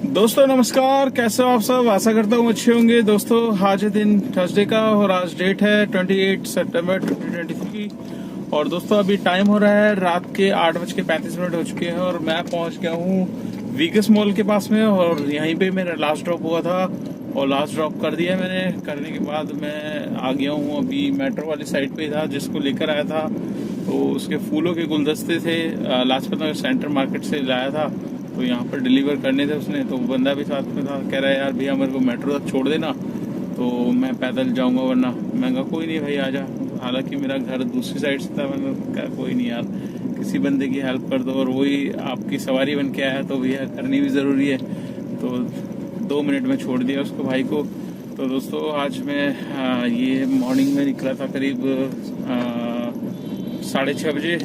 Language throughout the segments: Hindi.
दोस्तों नमस्कार, कैसे हो आप सब। आशा करता हूँ अच्छे होंगे। दोस्तों आज है दिन थर्सडे का और आज डेट है 28 सितंबर 2023 और दोस्तों अभी टाइम हो रहा है रात के 8:35 हो चुके हैं और मैं पहुंच गया हूँ वीगस मॉल के पास में और यहीं पे मेरा लास्ट ड्रॉप हुआ था और लास्ट ड्रॉप कर दिया मैंने। करने के बाद मैं आ गया हूँ, अभी मेट्रो वाली साइड पे था जिसको लेकर आया था। तो उसके फूलों के गुलदस्ते थे, लाजपत नगर सेंटर मार्केट से लाया था, तो यहाँ पर डिलीवर करने थे उसने। तो बंदा भी साथ में था, कह रहा है यार भैया मेरे को मेट्रो तक छोड़ देना, तो मैं पैदल जाऊंगा वरना। मैं कहा कोई नहीं भाई आजा। हालांकि मेरा घर दूसरी साइड से था, मैंने कहा कोई नहीं यार किसी बंदे की हेल्प कर दो, और वही आपकी सवारी बन के आया तो भैया करनी भी ज़रूरी है। तो 2 मिनट में छोड़ दिया उसको भाई को। तो दोस्तों आज मैं ये मॉर्निंग में निकला था करीब 6:30 बजे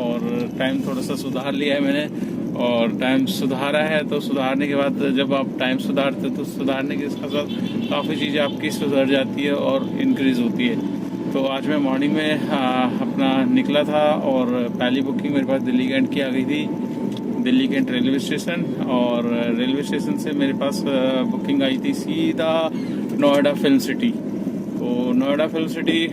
और टाइम थोड़ा सा सुधार लिया है मैंने। और टाइम सुधारा है तो सुधारने के बाद जब आप टाइम सुधारते तो सुधारने के साथ साथ काफ़ी चीज़ें आपकी सुधर जाती है और इंक्रीज़ होती है। तो आज मैं मॉर्निंग में अपना निकला था और पहली बुकिंग मेरे पास दिल्ली कैंट की आ गई थी, दिल्ली कैंट रेलवे स्टेशन। और रेलवे स्टेशन से मेरे पास बुकिंग आई थी सीधा नोएडा फिल्म सिटी। तो नोएडा फिल्म सिटी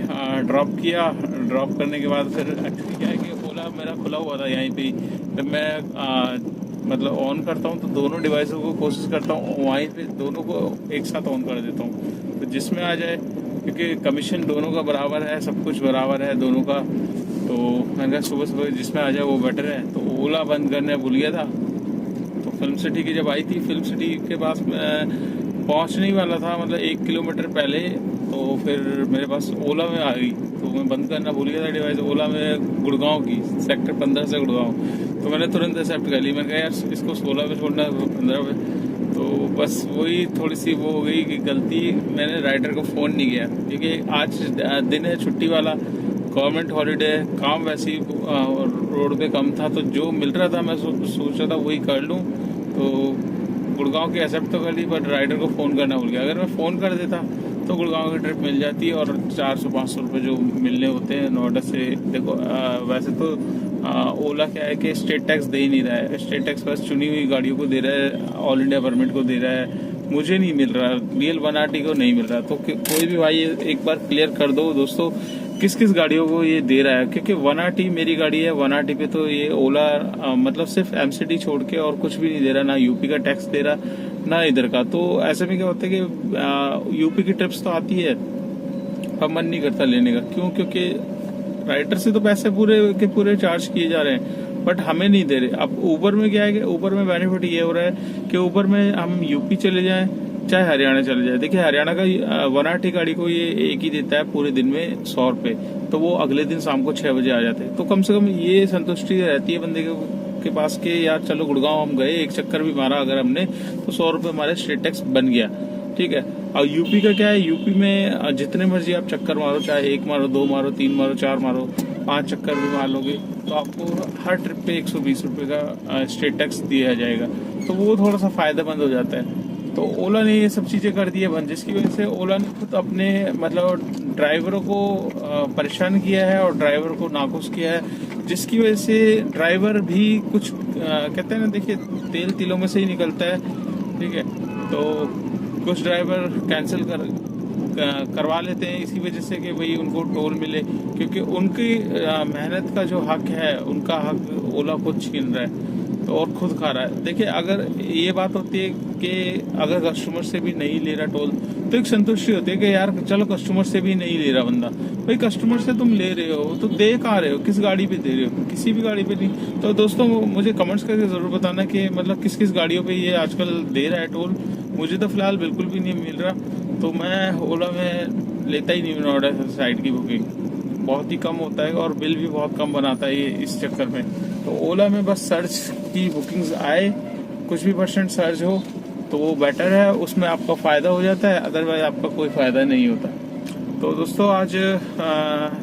ड्रॉप किया। ड्रॉप करने के बाद फिर एक्चुअली क्या है कि ओला मेरा खुला हुआ था यहीं पे। जब मैं मतलब ऑन करता हूँ तो दोनों डिवाइसों को कोशिश करता हूँ वहीं पे दोनों को एक साथ ऑन कर देता हूँ तो जिसमें आ जाए, क्योंकि कमीशन दोनों का बराबर है, सब कुछ बराबर है दोनों का। तो मैंने कहा सुबह सुबह जिसमें आ जाए वो बेटर है। तो ओला बंद करने भूल गया था। तो फिल्म सिटी की जब आई थी, फिल्म सिटी के पास मैं पहुँचने ही वाला था, मतलब 1 किलोमीटर पहले। तो फिर मेरे पास ओला में आ गई, तो मैं बंद करना भूल गया था डिवाइस। ओला में गुड़गांव की, सेक्टर 15 से गुड़गांव। तो मैंने तुरंत एक्सेप्ट कर ली। मैंने कहा यार इसको 16 पे छोड़ना है 15 पे। तो बस वही थोड़ी सी वो हो गई कि गलती, मैंने राइडर को फ़ोन नहीं किया क्योंकि आज दिन है छुट्टी वाला, गवर्नमेंट हॉलीडे है, काम वैसे ही रोड पे कम था। तो जो मिल रहा था मैं सोच रहा था वही कर लूँ। तो गुड़गांव की एक्सेप्ट तो कर ली, बट राइडर को फ़ोन करना भूल गया। अगर मैं फ़ोन कर देता तो गुड़गांव की ट्रिप मिल जाती है और 400-500 रुपये जो मिलने होते हैं नोएडा से। देखो वैसे तो ओला क्या है कि स्टेट टैक्स दे ही नहीं रहा है। स्टेट टैक्स बस चुनी हुई गाड़ियों को दे रहा है, ऑल इंडिया परमिट को दे रहा है, मुझे नहीं मिल रहा, रियल 1RT को नहीं मिल रहा। तो कोई भी भाई एक बार क्लियर कर दो दोस्तों किस किस गाड़ियों को ये दे रहा है, क्योंकि 1RT मेरी गाड़ी है। 1RT पे तो ये ओला मतलब सिर्फ MCD छोड़ के और कुछ भी नहीं दे रहा, ना यूपी का टैक्स दे रहा ना इधर का। तो ऐसे में क्या होता है कि यूपी की ट्रिप्स तो आती है पर मन नहीं करता लेने का। क्यों? क्योंकि राइडर से तो पैसे पूरे के पूरे चार्ज किए जा रहे हैं बट हमें नहीं दे रहे। अब ऊबर में क्या है कि ऊबर में बेनिफिट ये हो रहा है कि ऊबर में हम यूपी चले जाएं चाहे हरियाणा चले जाए। देखिए हरियाणा का 1RT गाड़ी को ये एक ही देता है पूरे दिन में 100 रुपये, तो वो अगले दिन शाम को 6 बजे आ जाते हैं। तो कम से कम ये संतुष्टि रहती है बंदे के पास के यार चलो गुड़गांव हम गए, एक चक्कर भी मारा अगर हमने तो 100 रुपये हमारे स्टेट टैक्स बन गया, ठीक है। और यूपी का क्या है, यूपी में जितने मर्जी आप चक्कर मारो, चाहे 1 मारो, 2 मारो, 3 मारो, 4 मारो, 5 चक्कर भी मार लोगे तो आपको हर ट्रिप पे 120 रुपये का स्टेट टैक्स दिया जाएगा। तो वो थोड़ा सा फायदेमंद हो जाता है। तो ओला ने ये सब चीज़ें कर दी है बंद, जिसकी वजह से ओला ने खुद अपने मतलब ड्राइवरों को परेशान किया है और ड्राइवर को नाखुश किया है, जिसकी वजह से ड्राइवर भी कुछ कहते हैं ना, देखिए तेल तिलों में से ही निकलता है, ठीक है। तो कुछ ड्राइवर कैंसिल करवा लेते हैं इसी वजह से कि भाई उनको टोल मिले, क्योंकि उनकी मेहनत का जो हक है उनका हक ओला खुद छीन रहा है तो और खुद खा रहा है। देखिए अगर ये बात होती है कि अगर कस्टमर से भी नहीं ले रहा टोल तो एक संतुष्टि होती है कि यार चलो कस्टमर से भी नहीं ले रहा बंदा। भाई कस्टमर से तुम ले रहे हो तो दे कहाँ रहे हो, किस गाड़ी पे दे रहे हो? किसी भी गाड़ी पे नहीं। तो दोस्तों मुझे कमेंट्स करके ज़रूर बताना कि मतलब किस किस गाड़ियों पे ये आजकल दे रहा है टोल। मुझे तो फिलहाल बिल्कुल भी नहीं मिल रहा, तो मैं ओला में लेता ही नहीं। नोएडा साइड की बुकिंग बहुत ही कम होता है और बिल भी बहुत कम बनाता है ये इस चक्कर में। तो ओला में बस सर्च की बुकिंग्स आए, कुछ भी % सर्च हो तो वो बेटर है, उसमें आपका फ़ायदा हो जाता है, अदरवाइज आपका कोई फ़ायदा नहीं होता। तो दोस्तों आज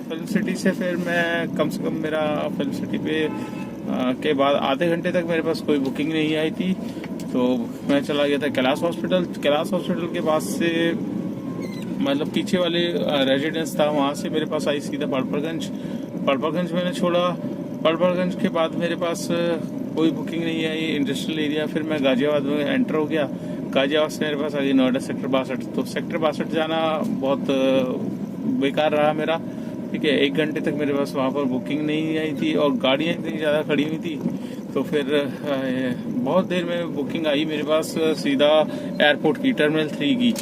फिल्म सिटी से फिर मैं कम से कम मेरा फिल्म सिटी पे के बाद आधे घंटे तक मेरे पास कोई बुकिंग नहीं आई थी। तो मैं चला गया था कैलाश हॉस्पिटल। कैलाश हॉस्पिटल के पास से मतलब पीछे वाले रेजिडेंस था, वहाँ से मेरे पास आई सीधा पड़पड़गंज। पड़पड़गंज मैंने छोड़ा। पड़पड़गंज के बाद मेरे पास कोई बुकिंग नहीं आई इंडस्ट्रियल एरिया। फिर मैं गाजियाबाद में एंटर हो गया, गाजियाबाद से मेरे पास आ गई नोएडा सेक्टर 62। तो सेक्टर 62 जाना बहुत बेकार रहा मेरा, ठीक है। 1 घंटे तक मेरे पास वहाँ पर बुकिंग नहीं आई थी और गाड़ियाँ इतनी ज़्यादा खड़ी हुई थी। तो फिर बहुत देर में बुकिंग आई मेरे पास सीधा एयरपोर्ट की, टर्मिनल 3 की।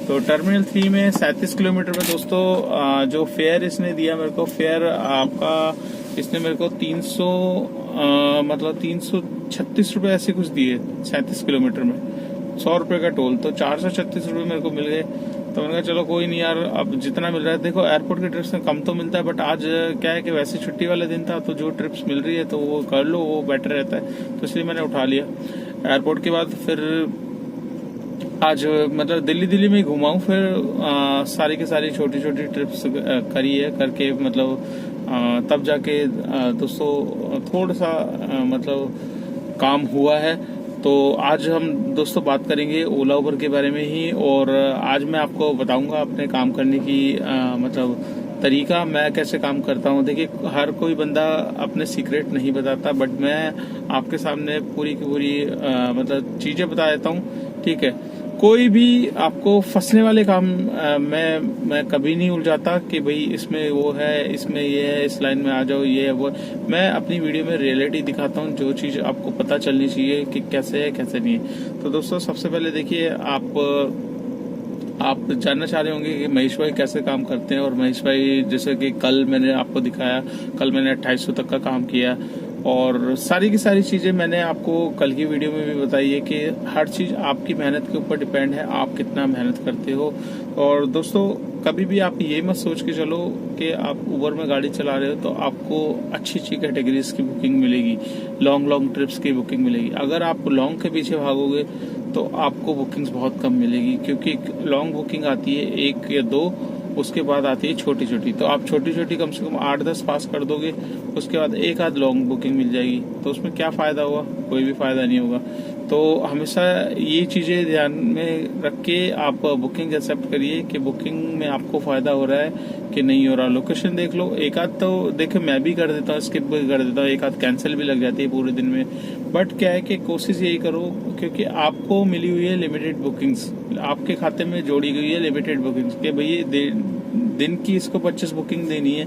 तो टर्मिनल 3 में 37 किलोमीटर में दोस्तों जो फेयर इसने दिया मेरे को, फेयर आपका इसने मेरे को 336 रुपये ऐसे कुछ दिए 37 किलोमीटर में, 100 रुपये का टोल। तो 436 रुपये मेरे को मिल गए। तो मैंने कहा चलो कोई नहीं यार, अब जितना मिल रहा है, देखो एयरपोर्ट के ट्रिप्स में कम तो मिलता है, बट आज क्या है कि वैसे छुट्टी वाला दिन था, तो जो ट्रिप्स मिल रही है तो वो कर लो, वो बेटर रहता है। तो इसलिए मैंने उठा लिया। एयरपोर्ट के बाद फिर आज मतलब दिल्ली में ही घुमा हूँ। फिर सारी की सारी छोटी छोटी ट्रिप्स करी है, करके मतलब तब जाके दोस्तों थोड़ा सा मतलब काम हुआ है। तो आज हम दोस्तों बात करेंगे ओला उबर के बारे में ही, और आज मैं आपको बताऊंगा अपने काम करने की मतलब तरीका, मैं कैसे काम करता हूं। देखिए हर कोई बंदा अपने सीक्रेट नहीं बताता, बट मैं आपके सामने पूरी की पूरी मतलब चीजें बता देता हूं, ठीक है। कोई भी आपको फंसने वाले काम मैं कभी नहीं उलझाता कि भाई इसमें वो है, इसमें ये है, इस लाइन में आ जाओ, ये है वो। मैं अपनी वीडियो में रियलिटी दिखाता हूँ, जो चीज आपको पता चलनी चाहिए कि कैसे है कैसे नहीं है। तो दोस्तों सबसे पहले देखिए, आप जानना चाह रहे होंगे कि महेश भाई कैसे काम करते हैं। और महेश भाई जैसे कि कल मैंने आपको दिखाया, कल मैंने 2800 तक का काम किया, और सारी की सारी चीजें मैंने आपको कल की वीडियो में भी बताई है कि हर चीज आपकी मेहनत के ऊपर डिपेंड है, आप कितना मेहनत करते हो। और दोस्तों कभी भी आप ये मत सोच के चलो कि आप उबर में गाड़ी चला रहे हो तो आपको अच्छी कैटेगरीज की बुकिंग मिलेगी, लॉन्ग ट्रिप्स की बुकिंग मिलेगी। अगर आप लॉन्ग के पीछे भागोगे तो आपको बुकिंग्स बहुत कम मिलेगी, क्योंकि लॉन्ग बुकिंग आती है 1 या 2, उसके बाद आती है छोटी छोटी। तो आप छोटी छोटी कम से कम 8-10 पास कर दोगे, उसके बाद एक आध लॉन्ग बुकिंग मिल जाएगी। तो उसमें क्या फायदा हुआ? कोई भी फायदा नहीं होगा। तो हमेशा ये चीजें ध्यान में रख के आप बुकिंग एक्सेप्ट करिए कि बुकिंग में आपको फायदा हो रहा है कि नहीं हो रहा। लोकेशन देख लो, एक आध तो देखो मैं भी कर देता हूँ, स्किप भी कर देता हूँ, एक आध कैंसिल भी लग जाती है पूरे दिन में। बट क्या है कि कोशिश यही करो, क्योंकि आपको मिली हुई है लिमिटेड बुकिंग्स, आपके खाते में जोड़ी गई है लिमिटेड बुकिंग्स कि भैया दिन की इसको 25 बुकिंग देनी है।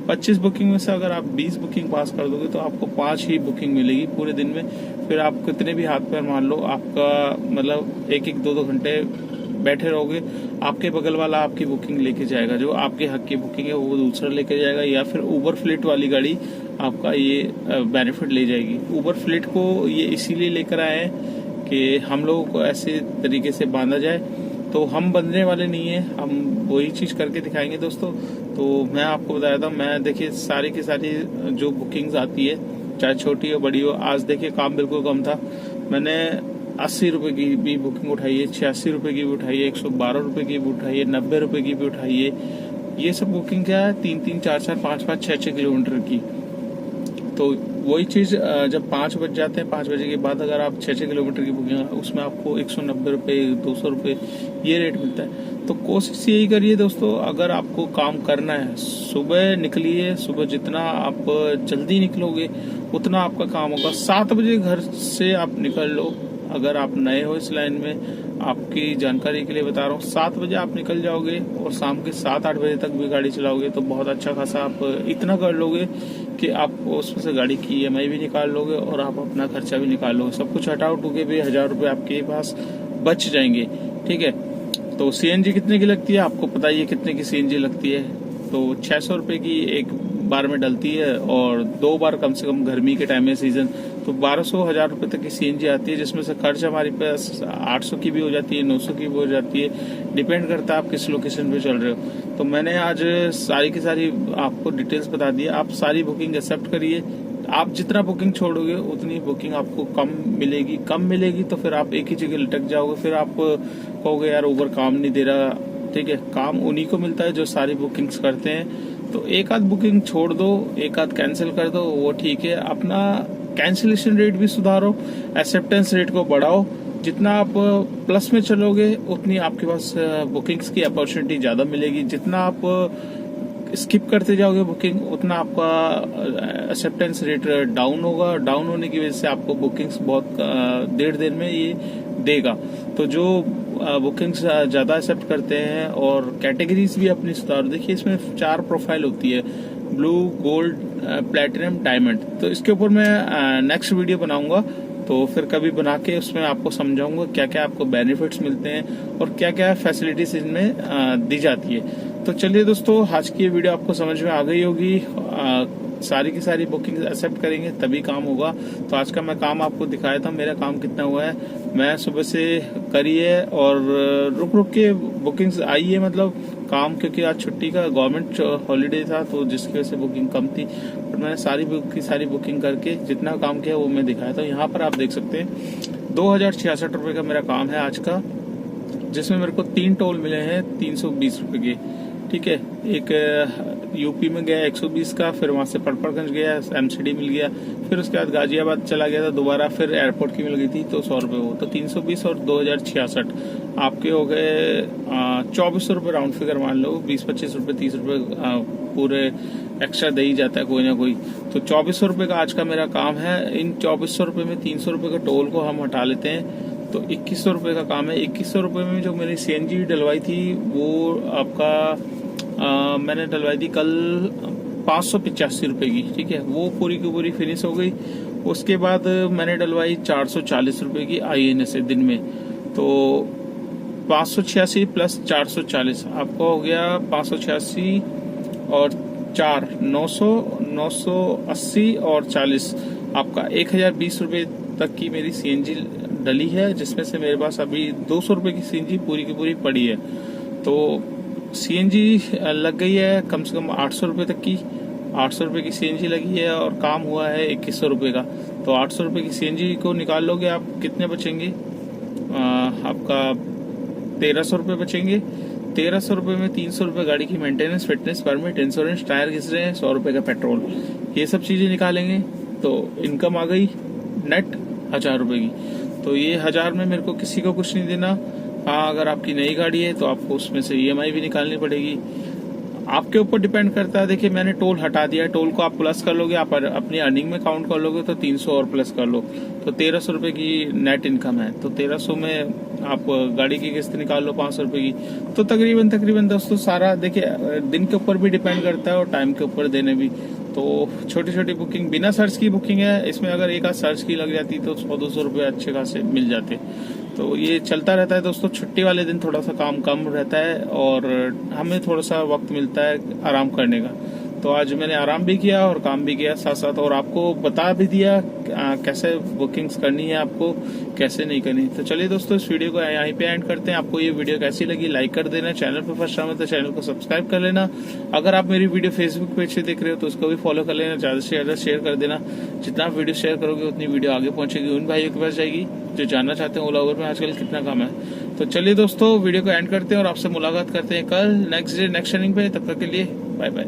25 बुकिंग में से अगर आप 20 बुकिंग पास कर दोगे तो आपको 5 ही बुकिंग मिलेगी पूरे दिन में। फिर आप कितने भी हाथ पैर मान लो, आपका मतलब 1-1, 2-2 घंटे बैठे रहोगे, आपके बगल वाला आपकी बुकिंग लेके जाएगा, जो आपके हक की बुकिंग है वो दूसरा लेके जाएगा, या फिर उबर फ्लीट वाली गाड़ी आपका ये बेनिफिट ले जाएगी। उबर फ्लीट को ये इसीलिए लेकर आए हैं कि हम लोगों को ऐसे तरीके से बांधा जाए। तो हम बंधने वाले नहीं है, हम वही चीज करके दिखाएंगे दोस्तों। तो मैं आपको बताया था, मैं देखिए सारी की सारी जो बुकिंग्स आती है, चाहे छोटी हो बड़ी हो, आज देखिए काम बिल्कुल कम था, मैंने 80 रुपए की भी बुकिंग उठाई है, 86 रुपए की भी उठाई है, 112 रुपए की भी उठाई है, 90 रुपए की भी उठाई है। ये सब बुकिंग क्या है? 3-3, 4-4, 5-5, 6-6 किलोमीटर की। तो वही चीज जब 5 बज जाते हैं, 5 बजे के बाद अगर आप 6-6 किलोमीटर की बुकिंग, उसमें आपको 190 रुपए, 200 रुपए ये रेट मिलता है। तो कोशिश यही करिए दोस्तों, अगर आपको काम करना है सुबह निकलिए, सुबह जितना आप जल्दी निकलोगे उतना आपका काम होगा। 7 बजे घर से आप निकल लो, अगर आप नए हो इस लाइन में, आपकी जानकारी के लिए बता रहा हूँ, 7 बजे आप निकल जाओगे और शाम के 7-8 बजे तक भी गाड़ी चलाओगे तो बहुत अच्छा खासा आप इतना कर लोगे कि आप उसमें से गाड़ी की EMI भी निकाल लोगे और आप अपना खर्चा भी निकाल लोगे। सब कुछ हटा उठू के भी 1000 रुपये आपके पास बच जाएंगे, ठीक है। तो CNG कितने की लगती है आपको पता ही है, कितने की CNG लगती है? तो 600 रुपये की एक बार में डलती है, और 2 बार कम से कम गर्मी के टाइम में सीजन तो 1200-1000 रुपये तक की CNG आती है, जिसमें से खर्च हमारे पास 800 की भी हो जाती है, 900 की भी हो जाती है, डिपेंड करता है आप किस लोकेशन पे चल रहे हो। तो मैंने आज सारी की सारी आपको डिटेल्स बता दी। आप सारी बुकिंग एक्सेप्ट करिए, आप जितना बुकिंग छोड़ोगे उतनी बुकिंग आपको कम मिलेगी तो फिर आप एक ही जगह लटक जाओगे, फिर आप कहोगे यार उबर काम नहीं दे रहा, ठीक है। काम उन्हीं को मिलता है जो सारी बुकिंग्स करते हैं। तो एक आध बुकिंग छोड़ दो, एक आध कैंसिल कर दो, वो ठीक है। अपना कैंसिलेशन रेट भी सुधारो, एक्सेप्टेंस रेट को बढ़ाओ। जितना आप प्लस में चलोगे उतनी आपके पास बुकिंग्स की अपॉर्चुनिटी ज्यादा मिलेगी। जितना आप स्किप करते जाओगे बुकिंग, उतना आपका एक्सेप्टेंस रेट डाउन होगा। डाउन होने की वजह से आपको बुकिंग्स बहुत देर में ये देगा। तो जो बुकिंग्स ज़्यादा एक्सेप्ट करते हैं और कैटेगरीज भी अपनी सुधार, देखिए इसमें 4 प्रोफाइल होती है, ब्लू, गोल्ड, प्लेटिनम, डायमंड। तो इसके ऊपर मैं नेक्स्ट वीडियो बनाऊंगा, तो फिर कभी बना के उसमें आपको समझाऊंगा क्या क्या आपको बेनिफिट्स मिलते हैं और क्या क्या फैसिलिटीज इनमें दी जाती है। तो चलिए दोस्तों, आज की ये वीडियो आपको समझ में आ गई होगी। सारी की सारी बुकिंग एक्सेप्ट करेंगे तभी काम होगा। तो आज का मैं काम आपको दिखाया था, मेरा काम कितना हुआ है। मैं सुबह से करी है और रुक रुक के बुकिंग्स आई है, मतलब काम, क्योंकि आज छुट्टी का गवर्नमेंट हॉलीडे था तो जिसकी वजह से बुकिंग कम थी। पर मैंने सारी बुकिंग करके जितना काम किया वो मैं दिखाया था। यहाँ पर आप देख सकते हैं 2066 रुपये का मेरा काम है आज का, जिसमें मेरे को 3 टोल मिले हैं 320 रुपये के। ठीक है, एक यूपी में गया 120 का, फिर वहां से पड़पड़गंज गया, एमसीडी मिल गया, फिर उसके बाद गाजियाबाद चला गया था दोबारा, फिर एयरपोर्ट की मिल गई थी तो 100 रुपये हो, तो 320 और 2066 आपके हो गए 2400 रुपये राउंड फिगर मान लो। 20-25 रुपये 30 रुपये पूरे एक्स्ट्रा दे ही जाता है कोई ना कोई। तो 2400 रुपये का आज का मेरा काम है। इन 2400 रुपये में 300 रुपये का टोल को हम हटा लेते हैं तो 2100 रुपये का काम है। 2100 रुपये में जो मेरी सीएनजी डलवाई थी वो आपका मैंने डलवाई थी कल 585 रुपये की। ठीक है, वो पूरी की पूरी फिनिश हो गई। उसके बाद मैंने डलवाई 440 रुपये की INA से दिन में, तो 586 प्लस 440 आपको हो गया 586 और 4 980 और 40 आपका 1020 रुपये तक की मेरी सीएनजी डली है, जिसमें से मेरे पास अभी 200 रुपये की सीएनजी पूरी की पूरी पड़ी है। तो सीएनजी लग गई है कम से कम 800 रुपये तक की। 800 रुपये की सीएनजी लगी है और काम हुआ है 2100 रुपये का। तो 800 रुपये की सीएनजी को निकाल लोगे आप, कितने बचेंगे? आपका 1300 रुपये बचेंगे। 1300 रुपये में 300 रुपये गाड़ी की maintenance, fitness permit, insurance, tyre घिस रहे हैं, 100 रुपये का पेट्रोल, ये सब चीजें निकालेंगे तो इनकम आ गई नेट 1000 रुपये की। तो ये 1000 में मेरे को किसी को कुछ नहीं देना। हाँ, अगर आपकी नई गाड़ी है तो आपको उसमें से EMI भी निकालनी पड़ेगी, आपके ऊपर डिपेंड करता है। देखिए मैंने टोल हटा दिया, टोल को आप प्लस कर लोगे, आप अपनी अर्निंग में काउंट कर लोगे तो 300 और प्लस कर लो तो 1300 रुपये की नेट इनकम है। तो 1300 में आप गाड़ी की किस्त निकाल लो 500 रुपये की। तो तकरीबन दोस्तों सारा देखिए दिन के ऊपर भी डिपेंड करता है और टाइम के ऊपर देने भी। तो छोटी छोटी बुकिंग बिना सर्च की बुकिंग है, इसमें अगर एक आध सर्च की लग जाती तो 100-200 रुपये अच्छे खासे मिल जाते। तो ये चलता रहता है दोस्तों। छुट्टी वाले दिन थोड़ा सा काम कम रहता है और हमें थोड़ा सा वक्त मिलता है आराम करने का। तो आज मैंने आराम भी किया और काम भी किया साथ साथ, और आपको बता भी दिया कैसे बुकिंग्स करनी है, आपको कैसे नहीं करनी। तो चलिए दोस्तों, इस वीडियो को यहीं पे एंड करते हैं। आपको ये वीडियो कैसी लगी लाइक कर देना, चैनल पर फर्स्ट टाइम है तो चैनल को सब्सक्राइब कर लेना। अगर आप मेरी वीडियो फेसबुक पेज से देख रहे हो तो उसको भी फॉलो कर लेना, ज्यादा से ज्यादा शेयर कर देना। जितना आप वीडियो शेयर करोगे उतनी वीडियो आगे पहुंचेगी, उन भाइयों के पास जाएगी जो जानना चाहते हैं ओला उबर में आजकल कितना काम है। तो चलिए दोस्तों, वीडियो को एंड करते हैं और आपसे मुलाकात करते हैं कल नेक्स्ट डे नेक्स्ट रनिंग पे। तब तक के लिए बाय बाय।